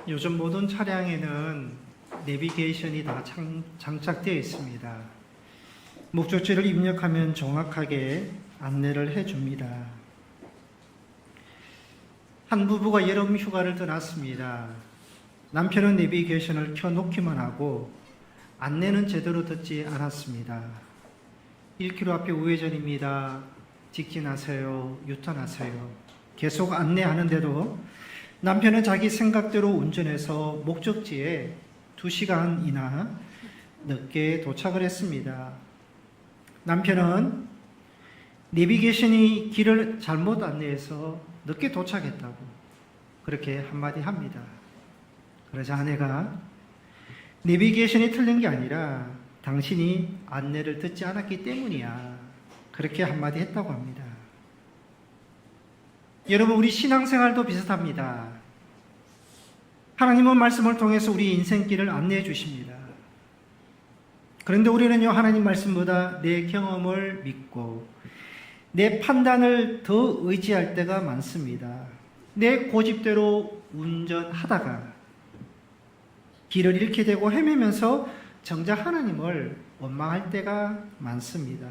요즘 모든 차량에는 내비게이션이 다 장착되어 있습니다. 목적지를 입력하면 정확하게 안내를 해줍니다. 한 부부가 여름 휴가를 떠났습니다. 남편은 내비게이션을 켜놓기만 하고 안내는 제대로 듣지 않았습니다. 1km 앞에 우회전입니다. 직진하세요. 유턴하세요. 계속 안내하는데도 남편은 자기 생각대로 운전해서 목적지에 2시간이나 늦게 도착을 했습니다. 남편은 내비게이션이 길을 잘못 안내해서 늦게 도착했다고 그렇게 한마디 합니다. 그러자 아내가 내비게이션이 틀린 게 아니라 당신이 안내를 듣지 않았기 때문이야. 그렇게 한마디 했다고 합니다. 여러분, 우리 신앙생활도 비슷합니다. 하나님은 말씀을 통해서 우리 인생길을 안내해 주십니다. 그런데 우리는요, 하나님 말씀보다 내 경험을 믿고 내 판단을 더 의지할 때가 많습니다. 내 고집대로 운전하다가 길을 잃게 되고 헤매면서 정작 하나님을 원망할 때가 많습니다.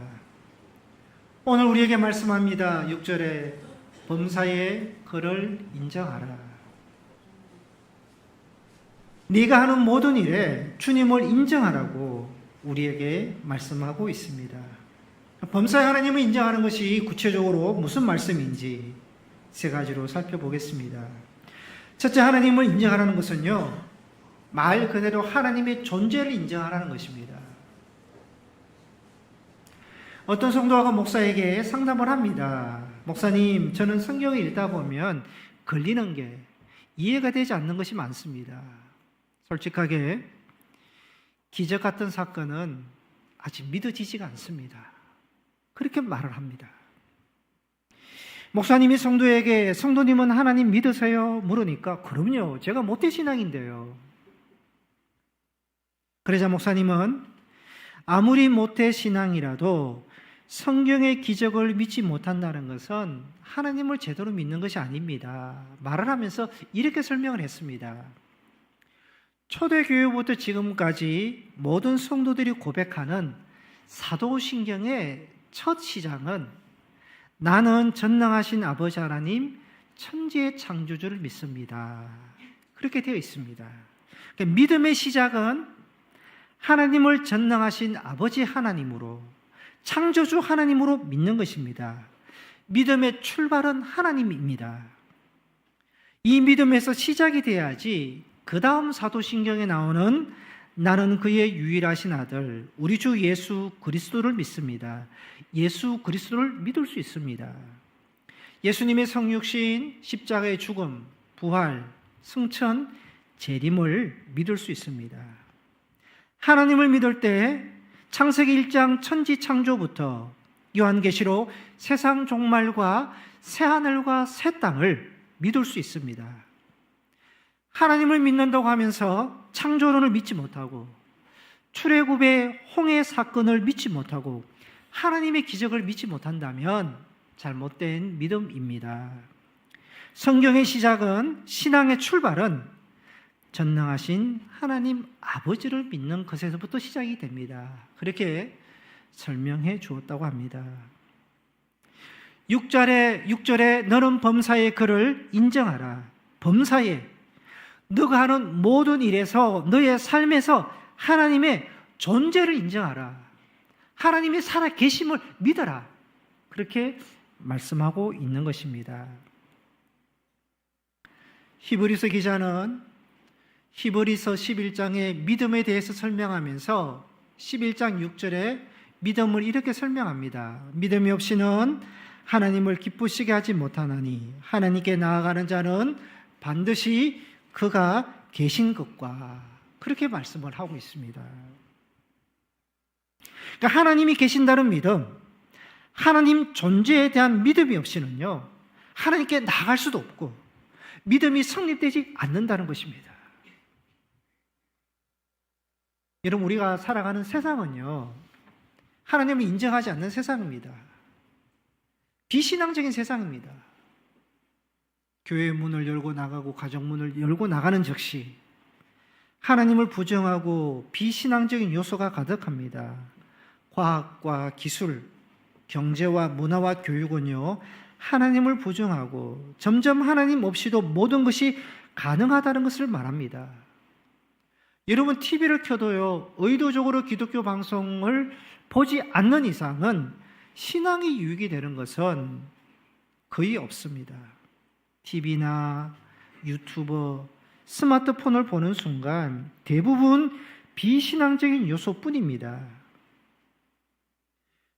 오늘 우리에게 말씀합니다. 6절에 범사의 그를 인정하라. 네가 하는 모든 일에 주님을 인정하라고 우리에게 말씀하고 있습니다. 범사의 하나님을 인정하는 것이 구체적으로 무슨 말씀인지 세 가지로 살펴보겠습니다. 첫째, 하나님을 인정하라는 것은요, 말 그대로 하나님의 존재를 인정하라는 것입니다. 어떤 성도가 목사에게 상담을 합니다. 목사님, 저는 성경을 읽다 보면 걸리는 게 이해가 되지 않는 것이 많습니다. 솔직하게 기적 같은 사건은 아직 믿어지지가 않습니다. 그렇게 말을 합니다. 목사님이 성도에게 성도님은 하나님 믿으세요? 물으니까 그럼요, 제가 모태신앙인데요. 그러자 목사님은 아무리 모태신앙이라도 성경의 기적을 믿지 못한다는 것은 하나님을 제대로 믿는 것이 아닙니다. 말을 하면서 이렇게 설명을 했습니다. 초대교회부터 지금까지 모든 성도들이 고백하는 사도신경의 첫 시작은 나는 전능하신 아버지 하나님 천지의 창조주를 믿습니다. 그렇게 되어 있습니다. 그러니까 믿음의 시작은 하나님을 전능하신 아버지 하나님으로, 창조주 하나님으로 믿는 것입니다. 믿음의 출발은 하나님입니다. 이 믿음에서 시작이 돼야지 그 다음 사도신경에 나오는 나는 그의 유일하신 아들 우리 주 예수 그리스도를 믿습니다. 예수 그리스도를 믿을 수 있습니다. 예수님의 성육신, 십자가의 죽음, 부활, 승천, 재림을 믿을 수 있습니다. 하나님을 믿을 때 창세기 1장 천지 창조부터 요한계시록 세상 종말과 새하늘과 새 땅을 믿을 수 있습니다. 하나님을 믿는다고 하면서 창조론을 믿지 못하고 출애굽의 홍해 사건을 믿지 못하고 하나님의 기적을 믿지 못한다면 잘못된 믿음입니다. 성경의 시작은, 신앙의 출발은 전능하신 하나님 아버지를 믿는 것에서부터 시작이 됩니다. 그렇게 설명해 주었다고 합니다. 6절에 너는 범사의 그를 인정하라. 범사에, 너가 하는 모든 일에서, 너의 삶에서 하나님의 존재를 인정하라. 하나님의 살아계심을 믿어라. 그렇게 말씀하고 있는 것입니다. 히브리서 기자는 히브리서 11장의 믿음에 대해서 설명하면서 11장 6절에 믿음을 이렇게 설명합니다. 믿음이 없이는 하나님을 기쁘시게 하지 못하나니 하나님께 나아가는 자는 반드시 그가 계신 것과, 그렇게 말씀을 하고 있습니다. 그러니까 하나님이 계신다는 믿음, 하나님 존재에 대한 믿음이 없이는요, 하나님께 나아갈 수도 없고 믿음이 성립되지 않는다는 것입니다. 여러분, 우리가 살아가는 세상은요, 하나님을 인정하지 않는 세상입니다. 비신앙적인 세상입니다. 교회 문을 열고 나가고 가정 문을 열고 나가는 즉시 하나님을 부정하고 비신앙적인 요소가 가득합니다. 과학과 기술, 경제와 문화와 교육은요, 하나님을 부정하고 점점 하나님 없이도 모든 것이 가능하다는 것을 말합니다. 여러분, TV를 켜도요, 의도적으로 기독교 방송을 보지 않는 이상은 신앙이 유익이 되는 것은 거의 없습니다. TV나 유튜버, 스마트폰을 보는 순간 대부분 비신앙적인 요소뿐입니다.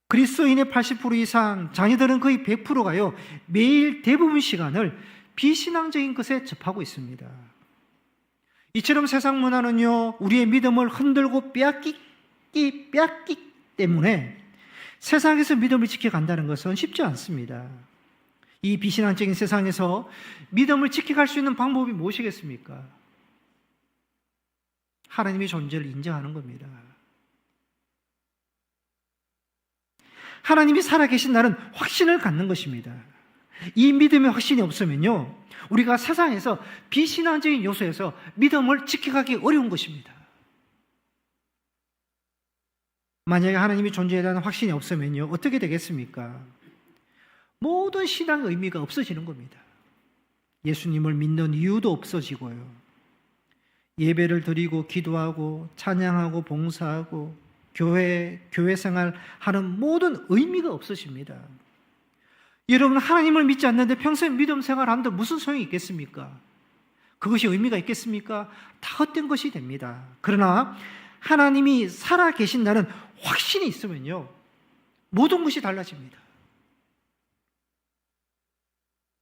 그리스도인의 80% 이상, 자녀들은 거의 100%가요, 매일 대부분 시간을 비신앙적인 것에 접하고 있습니다. 이처럼 세상 문화는요, 우리의 믿음을 흔들고 빼앗기 때문에 세상에서 믿음을 지켜간다는 것은 쉽지 않습니다. 이 비신앙적인 세상에서 믿음을 지켜갈 수 있는 방법이 무엇이겠습니까? 하나님의 존재를 인정하는 겁니다. 하나님이 살아계신다는 확신을 갖는 것입니다. 이 믿음의 확신이 없으면요, 우리가 세상에서 비신앙적인 요소에서 믿음을 지켜가기 어려운 것입니다. 만약에 하나님이 존재에 대한 확신이 없으면요, 어떻게 되겠습니까? 모든 신앙의 의미가 없어지는 겁니다. 예수님을 믿는 이유도 없어지고요, 예배를 드리고 기도하고 찬양하고 봉사하고 교회 생활하는 모든 의미가 없어집니다. 여러분, 하나님을 믿지 않는데 평생 믿음 생활하는데 무슨 소용이 있겠습니까? 그것이 의미가 있겠습니까? 다 헛된 것이 됩니다. 그러나 하나님이 살아계신다는 확신이 있으면요, 모든 것이 달라집니다.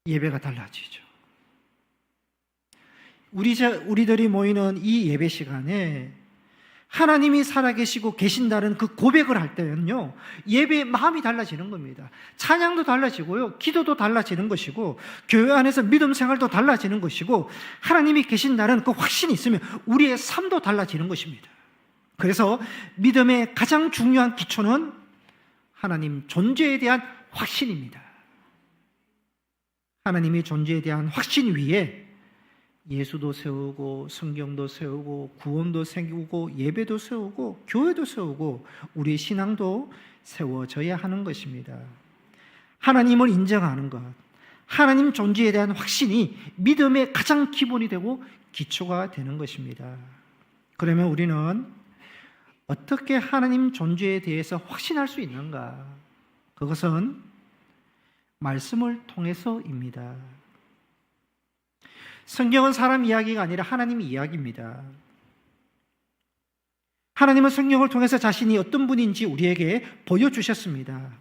예배가 달라지죠. 우리들이 모이는 이 예배 시간에 하나님이 살아계시고 계신다는 그 고백을 할 때는요, 예배의 마음이 달라지는 겁니다. 찬양도 달라지고요, 기도도 달라지는 것이고, 교회 안에서 믿음 생활도 달라지는 것이고, 하나님이 계신다는 그 확신이 있으면 우리의 삶도 달라지는 것입니다. 그래서 믿음의 가장 중요한 기초는 하나님 존재에 대한 확신입니다. 하나님의 존재에 대한 확신 위에 예수도 세우고 성경도 세우고 구원도 세우고 예배도 세우고 교회도 세우고 우리의 신앙도 세워져야 하는 것입니다. 하나님을 인정하는 것, 하나님 존재에 대한 확신이 믿음의 가장 기본이 되고 기초가 되는 것입니다. 그러면 우리는 어떻게 하나님 존재에 대해서 확신할 수 있는가? 그것은 말씀을 통해서입니다. 성경은 사람 이야기가 아니라 하나님 이야기입니다. 하나님은 성경을 통해서 자신이 어떤 분인지 우리에게 보여주셨습니다.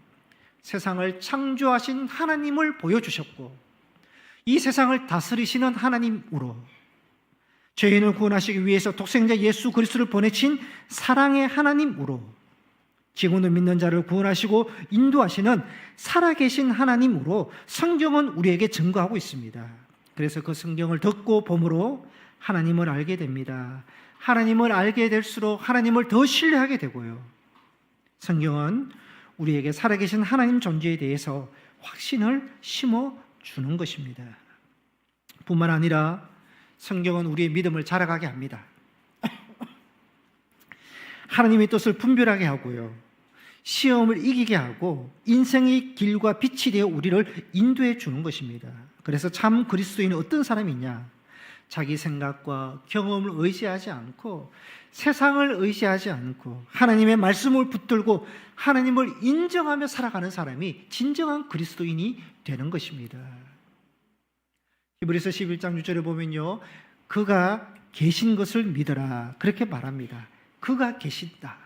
세상을 창조하신 하나님을 보여주셨고, 이 세상을 다스리시는 하나님으로, 죄인을 구원하시기 위해서 독생자 예수 그리스도를 보내신 사랑의 하나님으로, 지구를 믿는 자를 구원하시고 인도하시는 살아계신 하나님으로 성경은 우리에게 증거하고 있습니다. 그래서 그 성경을 듣고 봄으로 하나님을 알게 됩니다. 하나님을 알게 될수록 하나님을 더 신뢰하게 되고요, 성경은 우리에게 살아계신 하나님 존재에 대해서 확신을 심어주는 것입니다. 뿐만 아니라 성경은 우리의 믿음을 자라가게 합니다. 하나님의 뜻을 분별하게 하고요, 시험을 이기게 하고 인생의 길과 빛이 되어 우리를 인도해 주는 것입니다. 그래서 참 그리스도인은 어떤 사람이냐? 자기 생각과 경험을 의지하지 않고 세상을 의지하지 않고 하나님의 말씀을 붙들고 하나님을 인정하며 살아가는 사람이 진정한 그리스도인이 되는 것입니다. 히브리서 11장 6절에 보면요, 그가 계신 것을 믿어라, 그렇게 말합니다. 그가 계신다.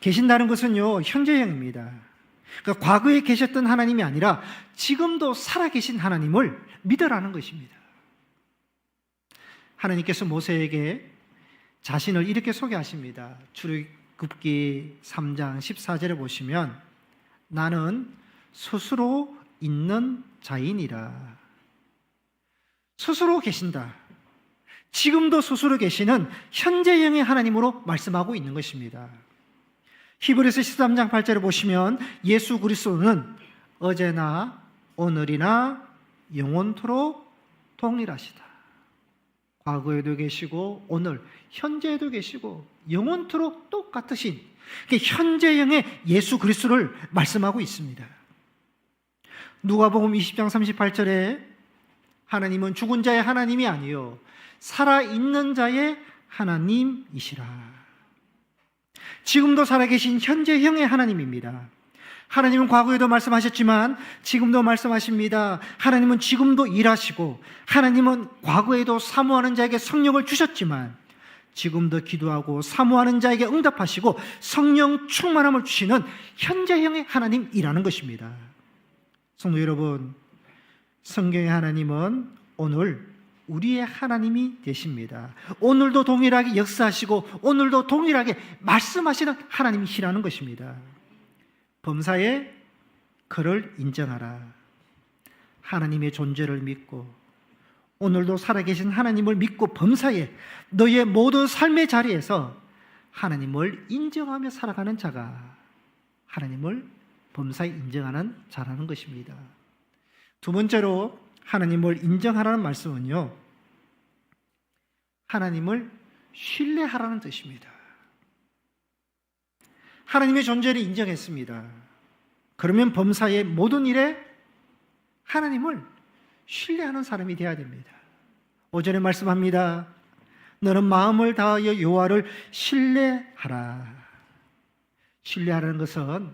계신다는 것은요, 현재형입니다. 그러니까 과거에 계셨던 하나님이 아니라 지금도 살아계신 하나님을 믿으라는 것입니다. 하나님께서 모세에게 자신을 이렇게 소개하십니다. 출애굽기 3장 14절에 보시면 나는 스스로 있는 자이니라. 스스로 계신다. 지금도 스스로 계시는 현재형의 하나님으로 말씀하고 있는 것입니다. 히브리서 13장 8절에 보시면 예수 그리스도는 어제나 오늘이나 영원토록 동일하시다. 과거에도 계시고 오늘 현재에도 계시고 영원토록 똑같으신 현재형의 예수 그리스도를 말씀하고 있습니다. 누가복음 20장 38절에 하나님은 죽은 자의 하나님이 아니요 살아있는 자의 하나님이시라. 지금도 살아계신 현재형의 하나님입니다. 하나님은 과거에도 말씀하셨지만 지금도 말씀하십니다. 하나님은 지금도 일하시고 하나님은 과거에도 사모하는 자에게 성령을 주셨지만 지금도 기도하고 사모하는 자에게 응답하시고 성령 충만함을 주시는 현재형의 하나님이라는 것입니다. 성도 여러분, 성경의 하나님은 오늘 우리의 하나님이 되십니다. 오늘도 동일하게 역사하시고 오늘도 동일하게 말씀하시는 하나님이시라는 것입니다. 범사에 그를 인정하라. 하나님의 존재를 믿고 오늘도 살아계신 하나님을 믿고 범사에 너의 모든 삶의 자리에서 하나님을 인정하며 살아가는 자가 하나님을 범사에 인정하는 자라는 것입니다. 두 번째로 하나님을 인정하라는 말씀은요, 하나님을 신뢰하라는 뜻입니다. 하나님의 존재를 인정했습니다. 그러면 범사의 모든 일에 하나님을 신뢰하는 사람이 되어야 됩니다. 5절에 말씀합니다. 너는 마음을 다하여 여호와를 신뢰하라. 신뢰하라는 것은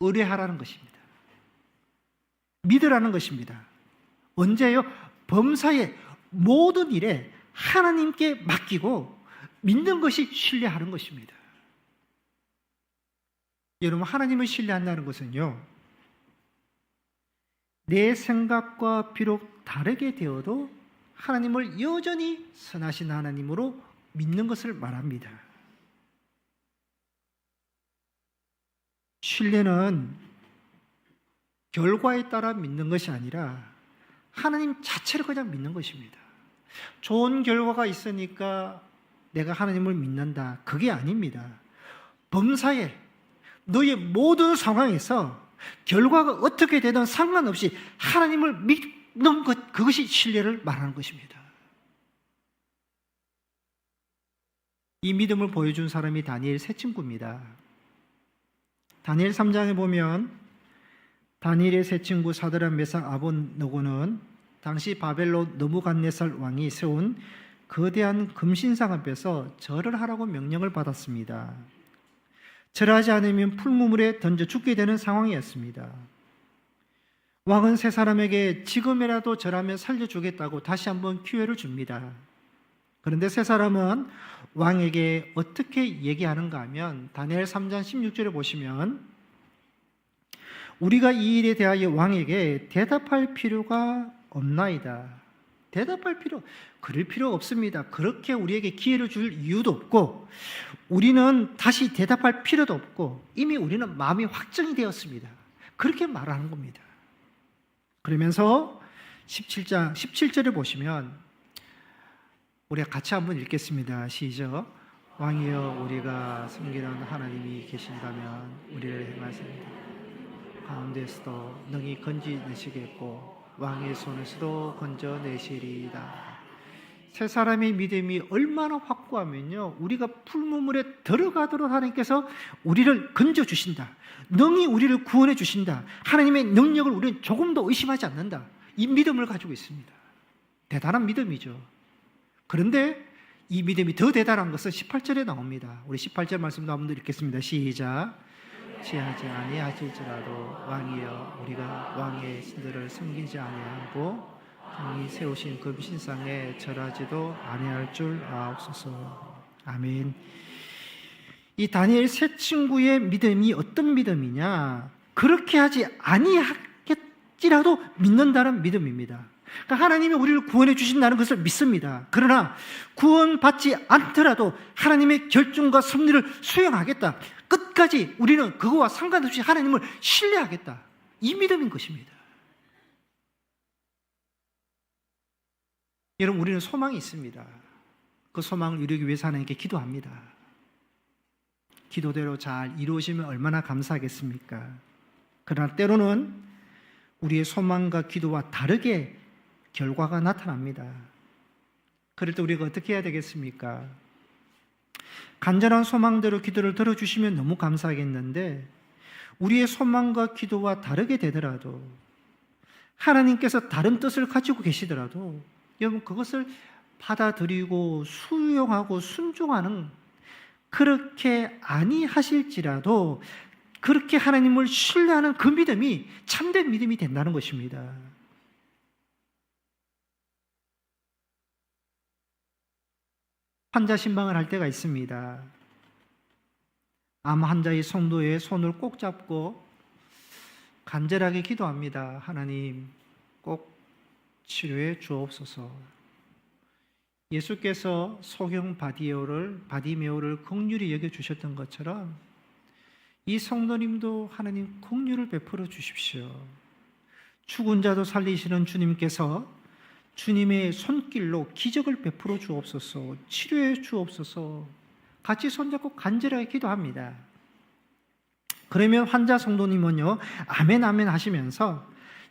의뢰하라는 것입니다. 믿으라는 것입니다. 언제요? 범사의 모든 일에 하나님께 맡기고 믿는 것이 신뢰하는 것입니다. 여러분, 하나님을 신뢰한다는 것은요, 내 생각과 비록 다르게 되어도 하나님을 여전히 선하신 하나님으로 믿는 것을 말합니다. 신뢰는 결과에 따라 믿는 것이 아니라 하나님 자체를 그냥 믿는 것입니다. 좋은 결과가 있으니까 내가 하나님을 믿는다, 그게 아닙니다. 범사에 너의 모든 상황에서 결과가 어떻게 되든 상관없이 하나님을 믿는 것, 그것이 신뢰를 말하는 것입니다. 이 믿음을 보여준 사람이 다니엘 세 친구입니다. 다니엘 3장에 보면 다니엘의 세 친구 사드락, 메삭, 아벳노고는 당시 바벨론 느부갓네살 왕이 세운 거대한 금신상 앞에서 절을 하라고 명령을 받았습니다. 절하지 않으면 풀무물에 던져 죽게 되는 상황이었습니다. 왕은 세 사람에게 지금이라도 절하면 살려주겠다고 다시 한번 기회를 줍니다. 그런데 세 사람은 왕에게 어떻게 얘기하는가 하면 다니엘 3장 16절에 보시면 우리가 이 일에 대하여 왕에게 대답할 필요가 없나이다. 대답할 필요, 그럴 필요 없습니다. 그렇게 우리에게 기회를 줄 이유도 없고 우리는 다시 대답할 필요도 없고 이미 우리는 마음이 확정이 되었습니다. 그렇게 말하는 겁니다. 그러면서 17장 17절에 보시면 우리가 같이 한번 읽겠습니다. 시작. 왕이여, 우리가 섬기는 하나님이 계신다면 우리를 행하시는 가운데서도 능히 건지내시겠고 왕의 손에서도 건져내시리이다. 세 사람의 믿음이 얼마나 확고하면요, 우리가 풀무물에 들어가도록 하나님께서 우리를 건져주신다, 능히 우리를 구원해 주신다, 하나님의 능력을 우리는 조금도 의심하지 않는다, 이 믿음을 가지고 있습니다. 대단한 믿음이죠. 그런데 이 믿음이 더 대단한 것은 18절에 나옵니다. 우리 18절 말씀도 한번 읽겠습니다. 시작. 취하지 아니하실지라도 왕이여, 우리가 왕의 신들을 섬기지 아니하고 왕이 세우신 금신상에 절하지도 아니할 줄 아옵소서. 아멘. 이 다니엘 세 친구의 믿음이 어떤 믿음이냐? 그렇게 하지 아니하겠지라도 믿는다는 믿음입니다. 그러니까 하나님이 우리를 구원해 주신다는 것을 믿습니다. 그러나 구원받지 않더라도 하나님의 결정과 섭리를 수행하겠다, 끝까지 우리는 그거와 상관없이 하나님을 신뢰하겠다, 이 믿음인 것입니다. 여러분, 우리는 소망이 있습니다. 그 소망을 이루기 위해서 하나님께 기도합니다. 기도대로 잘 이루어지면 얼마나 감사하겠습니까? 그러나 때로는 우리의 소망과 기도와 다르게 결과가 나타납니다. 그럴 때 우리가 어떻게 해야 되겠습니까? 간절한 소망대로 기도를 들어주시면 너무 감사하겠는데, 우리의 소망과 기도와 다르게 되더라도, 하나님께서 다른 뜻을 가지고 계시더라도 여러분 그것을 받아들이고 수용하고 순종하는, 그렇게 아니하실지라도 그렇게 하나님을 신뢰하는 그 믿음이 참된 믿음이 된다는 것입니다. 환자 신방을 할 때가 있습니다. 암 환자의 성도의 손을 꼭 잡고 간절하게 기도합니다. 하나님, 꼭 치료해 주옵소서. 예수께서 소경 바디메오를 긍휼히 여겨 주셨던 것처럼 이 성도님도 하나님 긍휼을 베풀어 주십시오. 죽은 자도 살리시는 주님께서 주님의 손길로 기적을 베풀어 주옵소서, 치료해 주옵소서, 같이 손잡고 간절하게 기도합니다. 그러면 환자 성도님은요, 아멘 아멘 하시면서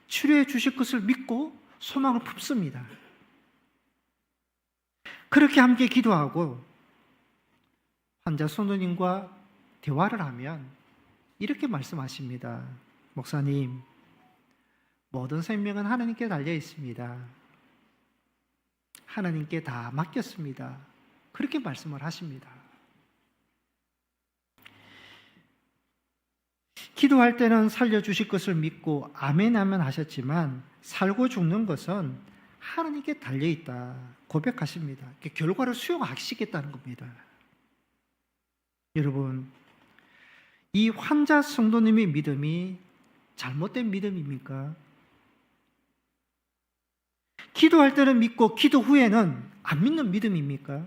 치료해 주실 것을 믿고 소망을 품습니다. 그렇게 함께 기도하고 환자 성도님과 대화를 하면 이렇게 말씀하십니다. 목사님, 모든 생명은 하나님께 달려 있습니다. 하나님께 다 맡겼습니다. 그렇게 말씀을 하십니다. 기도할 때는 살려주실 것을 믿고 아멘 아멘 하셨지만 살고 죽는 것은 하나님께 달려있다 고백하십니다. 결과를 수용하시겠다는 겁니다. 여러분, 이 환자 성도님의 믿음이 잘못된 믿음입니까? 기도할 때는 믿고 기도 후에는 안 믿는 믿음입니까?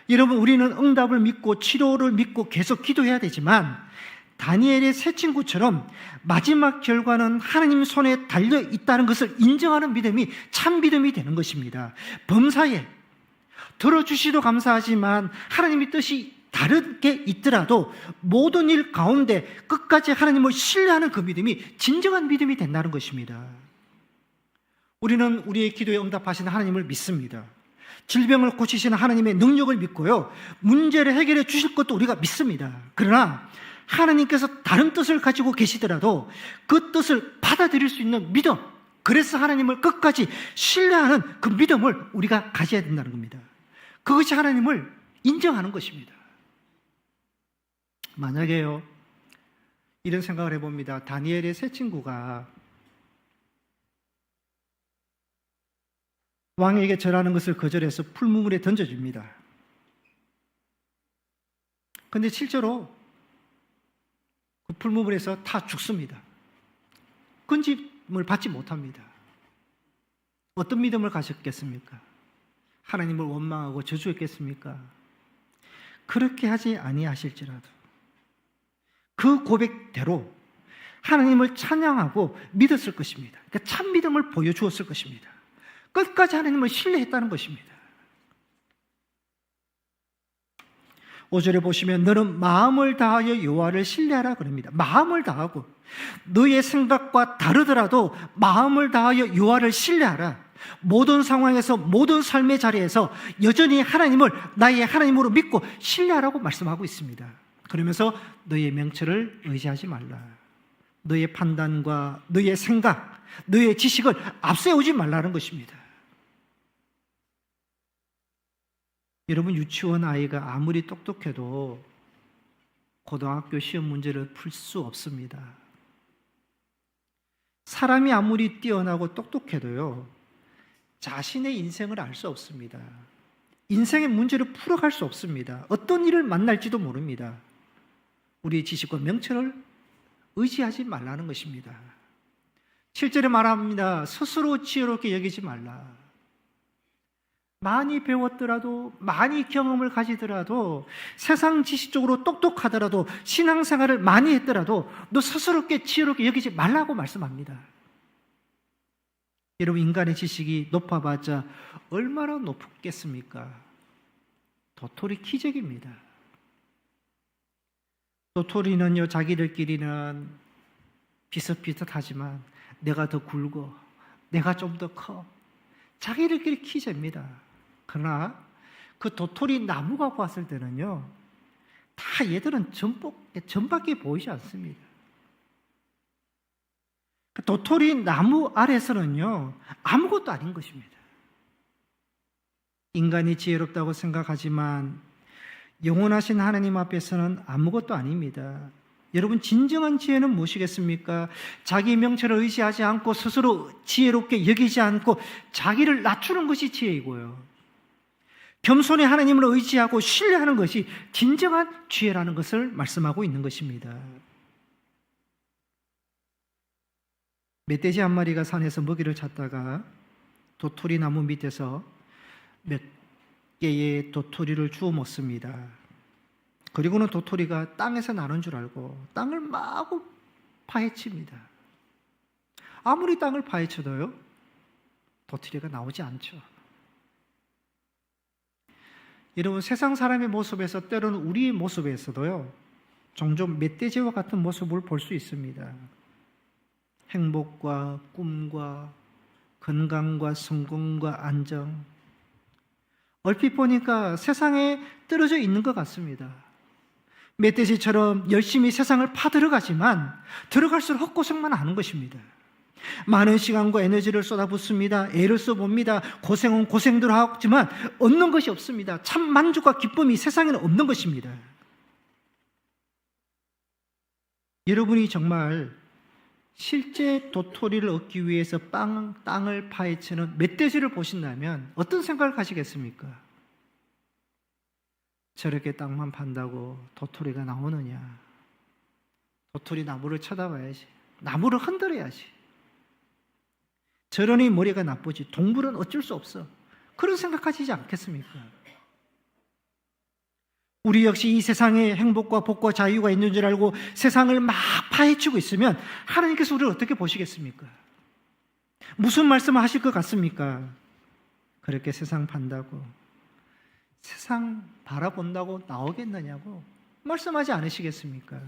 여러분, 우리는 응답을 믿고 치료를 믿고 계속 기도해야 되지만 다니엘의 세 친구처럼 마지막 결과는 하나님 손에 달려 있다는 것을 인정하는 믿음이 참 믿음이 되는 것입니다. 범사에 들어주시도 감사하지만 하나님의 뜻이 다르게 있더라도 모든 일 가운데 끝까지 하나님을 신뢰하는 그 믿음이 진정한 믿음이 된다는 것입니다. 우리는 우리의 기도에 응답하시는 하나님을 믿습니다. 질병을 고치시는 하나님의 능력을 믿고요, 문제를 해결해 주실 것도 우리가 믿습니다. 그러나 하나님께서 다른 뜻을 가지고 계시더라도 그 뜻을 받아들일 수 있는 믿음, 그래서 하나님을 끝까지 신뢰하는 그 믿음을 우리가 가져야 된다는 겁니다. 그것이 하나님을 인정하는 것입니다. 만약에요, 이런 생각을 해봅니다. 다니엘의 세 친구가 왕에게 절하는 것을 거절해서 풀무물에 던져줍니다. 그런데 실제로 그 풀무물에서 다 죽습니다. 건짐을 받지 못합니다. 어떤 믿음을 가졌겠습니까? 하나님을 원망하고 저주했겠습니까? 그렇게 하지 아니하실지라도 그 고백대로 하나님을 찬양하고 믿었을 것입니다. 그러니까 참 믿음을 보여주었을 것입니다. 끝까지 하나님을 신뢰했다는 것입니다. 5절에 보시면 너는 마음을 다하여 여호와를 신뢰하라 그럽니다. 마음을 다하고, 너의 생각과 다르더라도 마음을 다하여 여호와를 신뢰하라. 모든 상황에서, 모든 삶의 자리에서 여전히 하나님을 나의 하나님으로 믿고 신뢰하라고 말씀하고 있습니다. 그러면서 너의 명철을 의지하지 말라. 너의 판단과 너의 생각, 너의 지식을 앞세우지 말라는 것입니다. 여러분, 유치원 아이가 아무리 똑똑해도 고등학교 시험 문제를 풀 수 없습니다. 사람이 아무리 뛰어나고 똑똑해도요, 자신의 인생을 알 수 없습니다. 인생의 문제를 풀어갈 수 없습니다. 어떤 일을 만날지도 모릅니다. 우리의 지식과 명철을 의지하지 말라는 것입니다. 7절에 말합니다. 스스로 지혜롭게 여기지 말라. 많이 배웠더라도, 많이 경험을 가지더라도, 세상 지식적으로 똑똑하더라도, 신앙생활을 많이 했더라도 너 스스롭게 지혜롭게 여기지 말라고 말씀합니다. 여러분, 인간의 지식이 높아봤자 얼마나 높겠습니까? 도토리 키재기입니다. 도토리는요, 자기들끼리는 비슷비슷하지만 내가 더 굵어, 내가 좀 더 커. 자기들끼리 키잽니다. 그러나 그 도토리 나무가 봤을 때는요, 다 얘들은 전밖에 보이지 않습니다. 그 도토리 나무 아래서는요, 아무것도 아닌 것입니다. 인간이 지혜롭다고 생각하지만 영원하신 하나님 앞에서는 아무것도 아닙니다. 여러분, 진정한 지혜는 무엇이겠습니까? 자기 명철을 의지하지 않고 스스로 지혜롭게 여기지 않고 자기를 낮추는 것이 지혜이고요. 겸손히 하나님을 의지하고 신뢰하는 것이 진정한 지혜라는 것을 말씀하고 있는 것입니다. 멧돼지 한 마리가 산에서 먹이를 찾다가 도토리 나무 밑에서 몇 개의 도토리를 주워 먹습니다. 그리고는 도토리가 땅에서 나는 줄 알고 땅을 마구 파헤칩니다. 아무리 땅을 파헤쳐도요, 도토리가 나오지 않죠. 여러분, 세상 사람의 모습에서 때로는 우리의 모습에서도요, 종종 멧돼지와 같은 모습을 볼 수 있습니다. 행복과 꿈과 건강과 성공과 안정, 얼핏 보니까 세상에 떨어져 있는 것 같습니다. 멧돼지처럼 열심히 세상을 파들어가지만 들어갈수록 헛고생만 하는 것입니다. 많은 시간과 에너지를 쏟아붓습니다. 애를 써봅니다. 고생은 고생대로 하지만 얻는 것이 없습니다. 참 만족과 기쁨이 세상에는 없는 것입니다. 여러분이 정말 실제 도토리를 얻기 위해서 땅을 파헤치는 멧돼지를 보신다면 어떤 생각을 가지겠습니까? 저렇게 땅만 판다고 도토리가 나오느냐? 도토리 나무를 쳐다봐야지. 나무를 흔들어야지. 저러니 머리가 나쁘지. 동물은 어쩔 수 없어. 그런 생각하시지 않겠습니까? 우리 역시 이 세상에 행복과 복과 자유가 있는 줄 알고 세상을 막 파헤치고 있으면 하나님께서 우리를 어떻게 보시겠습니까? 무슨 말씀을 하실 것 같습니까? 그렇게 세상 판다고, 세상 바라본다고 나오겠느냐고 말씀하지 않으시겠습니까?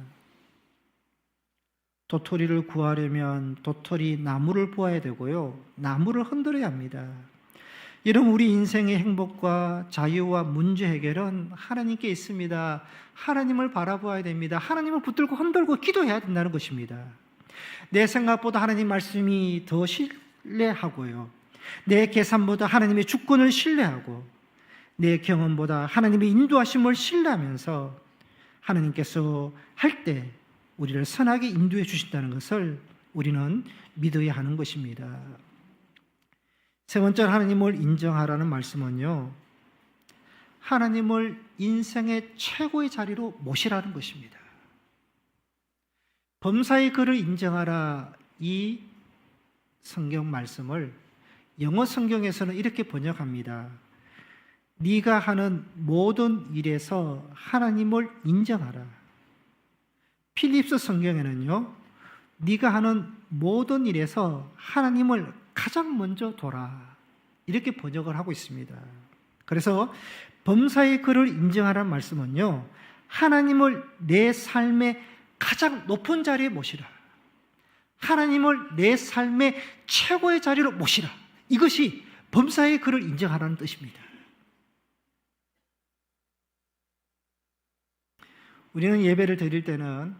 도토리를 구하려면 도토리 나무를 보아야 되고요, 나무를 흔들어야 합니다. 여러분, 우리 인생의 행복과 자유와 문제 해결은 하나님께 있습니다. 하나님을 바라보아야 됩니다. 하나님을 붙들고 흔들고 기도해야 된다는 것입니다. 내 생각보다 하나님 말씀이 더 신뢰하고요, 내 계산보다 하나님의 주권을 신뢰하고 내 경험보다 하나님의 인도하심을 신뢰하면서 하나님께서 할 때 우리를 선하게 인도해 주신다는 것을 우리는 믿어야 하는 것입니다. 세 번째로 하나님을 인정하라는 말씀은요, 하나님을 인생의 최고의 자리로 모시라는 것입니다. 범사의 그를 인정하라, 이 성경 말씀을 영어 성경에서는 이렇게 번역합니다. 네가 하는 모든 일에서 하나님을 인정하라. 필립스 성경에는요, 네가 하는 모든 일에서 하나님을 가장 먼저 둬라, 이렇게 번역을 하고 있습니다. 그래서 범사의 그를 인정하라는 말씀은요, 하나님을 내 삶의 가장 높은 자리에 모시라, 하나님을 내 삶의 최고의 자리로 모시라, 이것이 범사의 그를 인정하라는 뜻입니다. 우리는 예배를 드릴 때는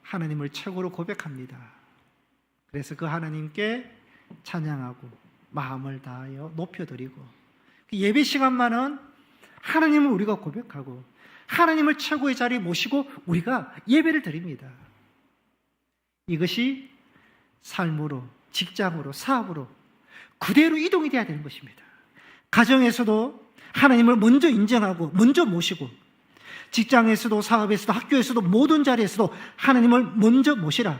하나님을 최고로 고백합니다. 그래서 그 하나님께 찬양하고 마음을 다하여 높여드리고, 그 예배 시간만은 하나님을 우리가 고백하고 하나님을 최고의 자리에 모시고 우리가 예배를 드립니다. 이것이 삶으로, 직장으로, 사업으로 그대로 이동이 돼야 되는 것입니다. 가정에서도 하나님을 먼저 인정하고 먼저 모시고, 직장에서도 사업에서도 학교에서도 모든 자리에서도 하나님을 먼저 모시라,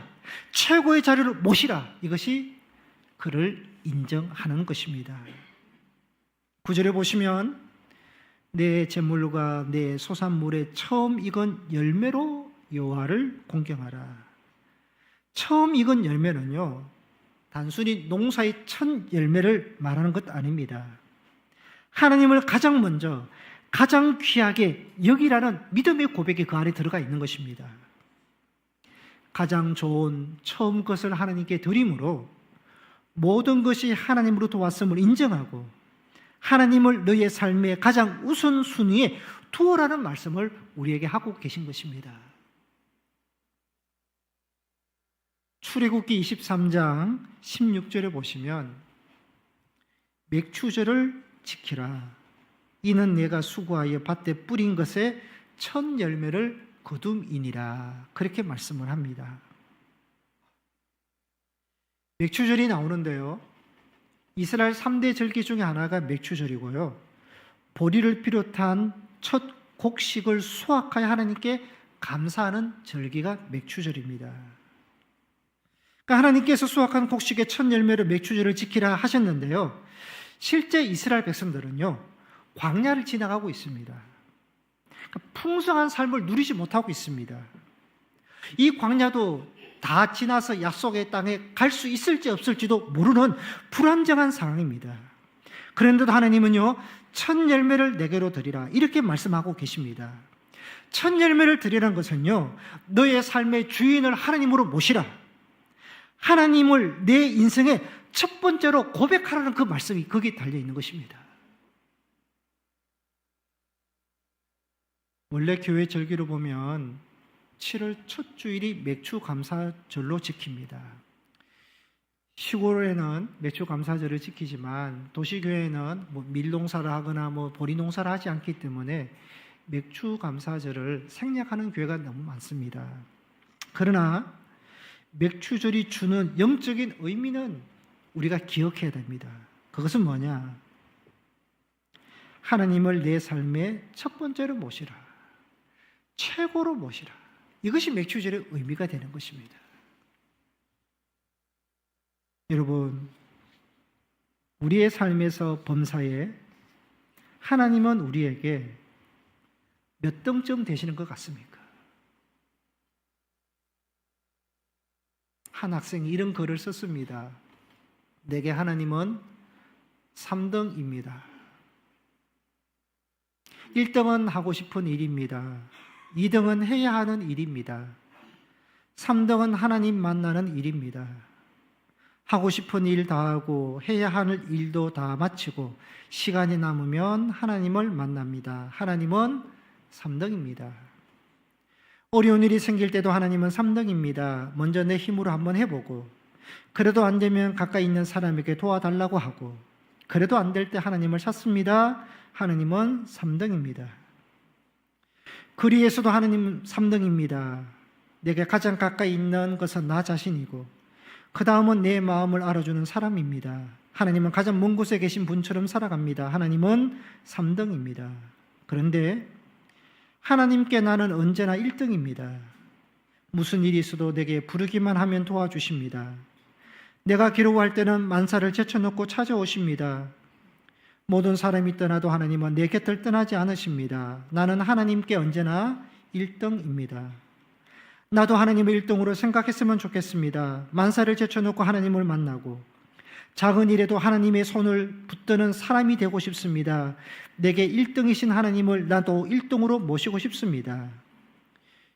최고의 자리로 모시라, 이것이 그를 인정하는 것입니다. 9절에 보시면 내 재물과 내 소산물에 처음 익은 열매로 여호와를 공경하라. 처음 익은 열매는요, 단순히 농사의 첫 열매를 말하는 것 아닙니다. 하나님을 가장 먼저 가장 귀하게 여기라는 믿음의 고백이 그 안에 들어가 있는 것입니다. 가장 좋은 처음 것을 하나님께 드림으로 모든 것이 하나님으로부터 왔음을 인정하고 하나님을 너의 삶의 가장 우선순위에 두어라는 말씀을 우리에게 하고 계신 것입니다. 출애굽기 23장 16절에 보시면 맥추절을 지키라. 이는 내가 수고하여 밭에 뿌린 것에 첫 열매를 거둠이니라. 그렇게 말씀을 합니다. 맥추절이 나오는데요, 이스라엘 3대 절기 중에 하나가 맥추절이고요, 보리를 비롯한 첫 곡식을 수확하여 하나님께 감사하는 절기가 맥추절입니다. 그러니까 하나님께서 수확한 곡식의 첫 열매로 맥추절을 지키라 하셨는데요, 실제 이스라엘 백성들은요 광야를 지나가고 있습니다. 그러니까 풍성한 삶을 누리지 못하고 있습니다. 이 광야도 다 지나서 약속의 땅에 갈 수 있을지 없을지도 모르는 불안정한 상황입니다. 그런데도 하나님은요 첫 열매를 내게로 드리라 이렇게 말씀하고 계십니다. 첫 열매를 드리라는 것은요, 너의 삶의 주인을 하나님으로 모시라, 하나님을 내 인생의 첫 번째로 고백하라는 그 말씀이 거기에 달려 있는 것입니다. 원래 교회 절기로 보면 7월 첫 주일이 맥주 감사절로 지킵니다. 시골에는 맥주 감사절을 지키지만 도시교회는 밀농사를 하거나 보리농사를 하지 않기 때문에 맥주 감사절을 생략하는 교회가 너무 많습니다. 그러나 맥추절이 주는 영적인 의미는 우리가 기억해야 됩니다. 그것은 뭐냐? 하나님을 내 삶의 첫 번째로 모시라, 최고로 모시라. 이것이 맥추절의 의미가 되는 것입니다. 여러분, 우리의 삶에서 범사에 하나님은 우리에게 몇 등쯤 되시는 것 같습니까? 한 학생이 이런 글을 썼습니다. 내게 하나님은 3등입니다. 1등은 하고 싶은 일입니다. 2등은 해야 하는 일입니다. 3등은 하나님 만나는 일입니다. 하고 싶은 일 다 하고 해야 하는 일도 다 마치고 시간이 남으면 하나님을 만납니다. 하나님은 3등입니다. 어려운 일이 생길 때도 하나님은 3등입니다. 먼저 내 힘으로 한번 해보고, 그래도 안 되면 가까이 있는 사람에게 도와달라고 하고, 그래도 안 될 때 하나님을 찾습니다. 하나님은 3등입니다. 그리에서도 하나님은 3등입니다. 내게 가장 가까이 있는 것은 나 자신이고, 그 다음은 내 마음을 알아주는 사람입니다. 하나님은 가장 먼 곳에 계신 분처럼 살아갑니다. 하나님은 3등입니다. 그런데 하나님께 나는 언제나 1등입니다. 무슨 일이 있어도 내게 부르기만 하면 도와주십니다. 내가 괴로워할 때는 만사를 제쳐놓고 찾아오십니다. 모든 사람이 떠나도 하나님은 내 곁을 떠나지 않으십니다. 나는 하나님께 언제나 1등입니다. 나도 하나님을 1등으로 생각했으면 좋겠습니다. 만사를 제쳐놓고 하나님을 만나고 작은 일에도 하나님의 손을 붙드는 사람이 되고 싶습니다. 내게 1등이신 하나님을 나도 1등으로 모시고 싶습니다.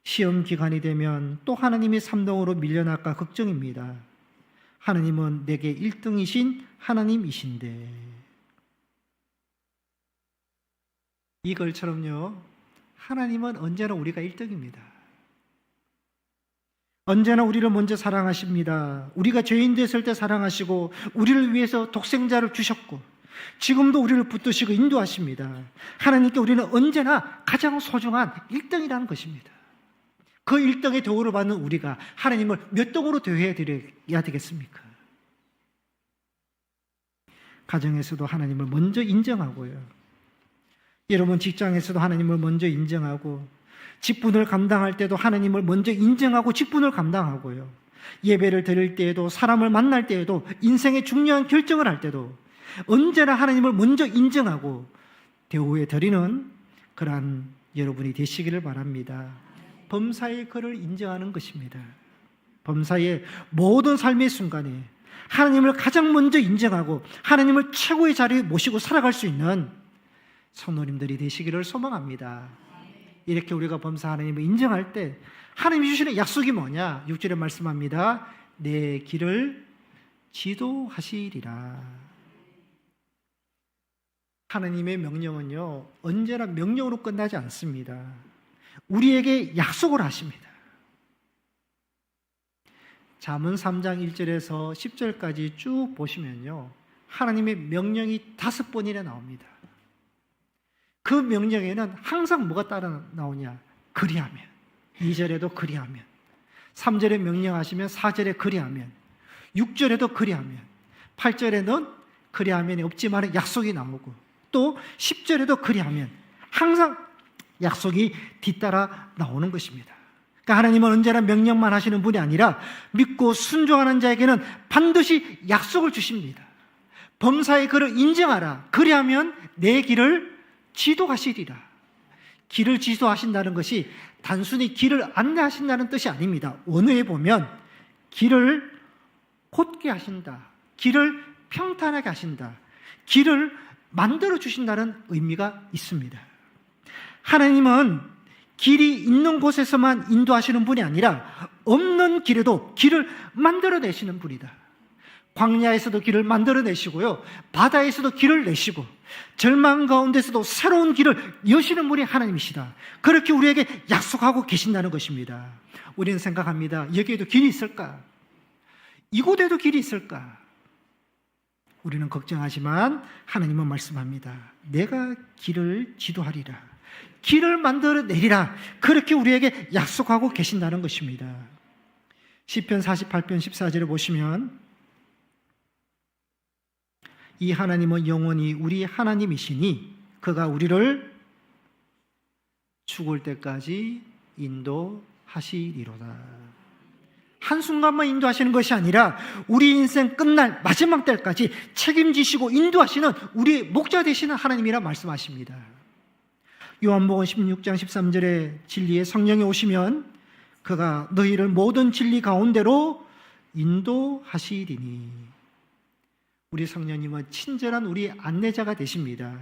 시험 기간이 되면 또 하나님이 3등으로 밀려날까 걱정입니다. 하나님은 내게 1등이신 하나님이신데, 이 글처럼요, 하나님은 언제나 우리가 1등입니다. 언제나 우리를 먼저 사랑하십니다. 우리가 죄인 됐을 때 사랑하시고 우리를 위해서 독생자를 주셨고 지금도 우리를 붙드시고 인도하십니다. 하나님께 우리는 언제나 가장 소중한 1등이라는 것입니다. 그 1등의 대우를 받는 우리가 하나님을 몇 등으로 대우해 드려야 되겠습니까? 가정에서도 하나님을 먼저 인정하고요, 여러분 직장에서도 하나님을 먼저 인정하고, 직분을 감당할 때도 하나님을 먼저 인정하고 직분을 감당하고요, 예배를 드릴 때에도, 사람을 만날 때에도, 인생의 중요한 결정을 할 때도 언제나 하나님을 먼저 인정하고 대우해 드리는 그러한 여러분이 되시기를 바랍니다. 범사의 그를 인정하는 것입니다. 범사의 모든 삶의 순간에 하나님을 가장 먼저 인정하고 하나님을 최고의 자리에 모시고 살아갈 수 있는 성도님들이 되시기를 소망합니다. 이렇게 우리가 범사 하나님을 인정할 때 하나님이 주시는 약속이 뭐냐? 6절에 말씀합니다. 내 길을 지도하시리라. 하나님의 명령은요, 언제나 명령으로 끝나지 않습니다. 우리에게 약속을 하십니다. 잠언 3장 1절에서 10절까지 쭉 보시면요, 하나님의 명령이 5번이나 나옵니다. 그 명령에는 항상 뭐가 따라 나오냐? 그리하면. 2절에도 그리하면, 3절에 명령하시면 4절에 그리하면, 6절에도 그리하면, 8절에는 그리하면이 없지만 약속이 나오고, 또 10절에도 그리하면 항상 약속이 뒤따라 나오는 것입니다. 그러니까 하나님은 언제나 명령만 하시는 분이 아니라 믿고 순종하는 자에게는 반드시 약속을 주십니다. 범사의 그를 인정하라. 그리하면 내 길을 지도하시리라. 길을 지도하신다는 것이 단순히 길을 안내하신다는 뜻이 아닙니다. 원어에 보면 길을 곧게 하신다, 길을 평탄하게 하신다, 길을 만들어 주신다는 의미가 있습니다. 하나님은 길이 있는 곳에서만 인도하시는 분이 아니라 없는 길에도 길을 만들어내시는 분이다. 광야에서도 길을 만들어내시고요, 바다에서도 길을 내시고, 절망 가운데서도 새로운 길을 여시는 분이 하나님이시다. 그렇게 우리에게 약속하고 계신다는 것입니다. 우리는 생각합니다. 여기에도 길이 있을까? 이곳에도 길이 있을까? 우리는 걱정하지만 하나님은 말씀합니다. 내가 길을 지도하리라, 길을 만들어내리라. 그렇게 우리에게 약속하고 계신다는 것입니다. 시편 48편 14절에 보시면, 이 하나님은 영원히 우리 하나님이시니 그가 우리를 죽을 때까지 인도하시리로다. 한순간만 인도하시는 것이 아니라 우리 인생 끝날 마지막 때까지 책임지시고 인도하시는 우리의 목자 되시는 하나님이라 말씀하십니다. 요한복음 16장 13절에 진리의 성령이 오시면 그가 너희를 모든 진리 가운데로 인도하시리니. 우리 성령님은 친절한 우리 안내자가 되십니다.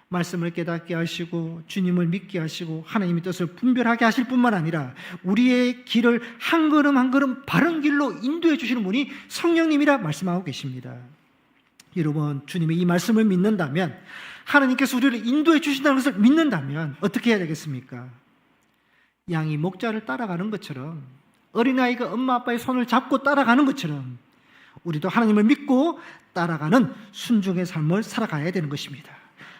말씀을 깨닫게 하시고 주님을 믿게 하시고 하나님의 뜻을 분별하게 하실 뿐만 아니라 우리의 길을 한 걸음 한 걸음 바른 길로 인도해 주시는 분이 성령님이라 말씀하고 계십니다. 여러분, 주님의 이 말씀을 믿는다면, 하나님께서 우리를 인도해 주신다는 것을 믿는다면 어떻게 해야 되겠습니까? 양이 목자를 따라가는 것처럼, 어린아이가 엄마 아빠의 손을 잡고 따라가는 것처럼 우리도 하나님을 믿고 따라가는 순종의 삶을 살아가야 되는 것입니다.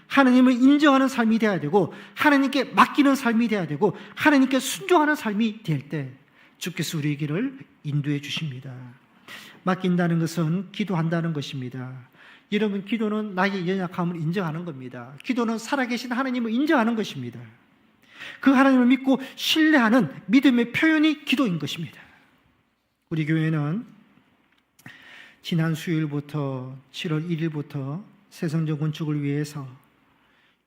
하나님을 인정하는 삶이 되어야 되고, 하나님께 맡기는 삶이 되어야 되고, 하나님께 순종하는 삶이 될 때 주께서 우리의 길을 인도해 주십니다. 맡긴다는 것은 기도한다는 것입니다. 여러분, 기도는 나의 연약함을 인정하는 겁니다. 기도는 살아계신 하나님을 인정하는 것입니다. 그 하나님을 믿고 신뢰하는 믿음의 표현이 기도인 것입니다. 우리 교회는 지난 수요일부터 7월 1일부터 새성전 건축을 위해서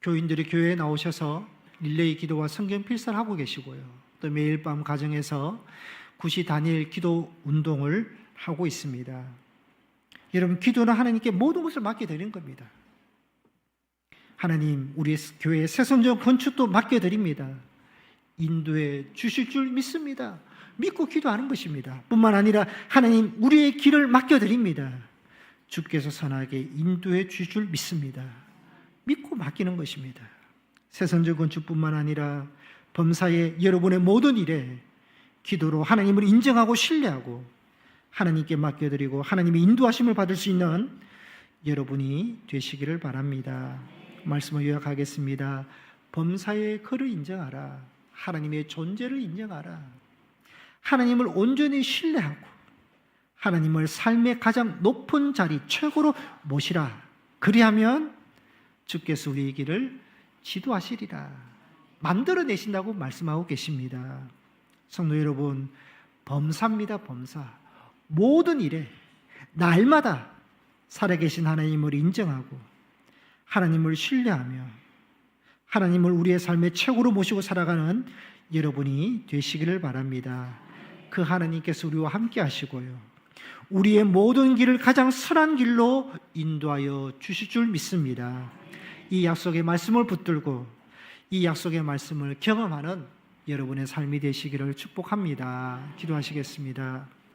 교인들이 교회에 나오셔서 릴레이 기도와 성경 필사를 하고 계시고요, 또 매일 밤 가정에서 구시 다니엘 기도 운동을 하고 있습니다. 여러분, 기도는 하나님께 모든 것을 맡겨드리는 겁니다. 하나님, 우리 교회의 새성전 건축도 맡겨드립니다. 인도해 주실 줄 믿습니다. 믿고 기도하는 것입니다. 뿐만 아니라 하나님, 우리의 길을 맡겨드립니다. 주께서 선하게 인도해 주실 줄 믿습니다. 믿고 맡기는 것입니다. 새성전 건축뿐만 아니라 범사의 여러분의 모든 일에 기도로 하나님을 인정하고 신뢰하고 하나님께 맡겨드리고 하나님의 인도하심을 받을 수 있는 여러분이 되시기를 바랍니다. 말씀을 요약하겠습니다. 범사의 그를 인정하라. 하나님의 존재를 인정하라. 하나님을 온전히 신뢰하고 하나님을 삶의 가장 높은 자리, 최고로 모시라. 그리하면 주께서 우리의 길을 지도하시리라. 만들어내신다고 말씀하고 계십니다. 성도 여러분, 범사입니다. 범사. 모든 일에 날마다 살아계신 하나님을 인정하고 하나님을 신뢰하며 하나님을 우리의 삶의 최고로 모시고 살아가는 여러분이 되시기를 바랍니다. 그 하나님께서 우리와 함께 하시고요, 우리의 모든 길을 가장 선한 길로 인도하여 주실 줄 믿습니다. 이 약속의 말씀을 붙들고 이 약속의 말씀을 경험하는 여러분의 삶이 되시기를 축복합니다. 기도하시겠습니다.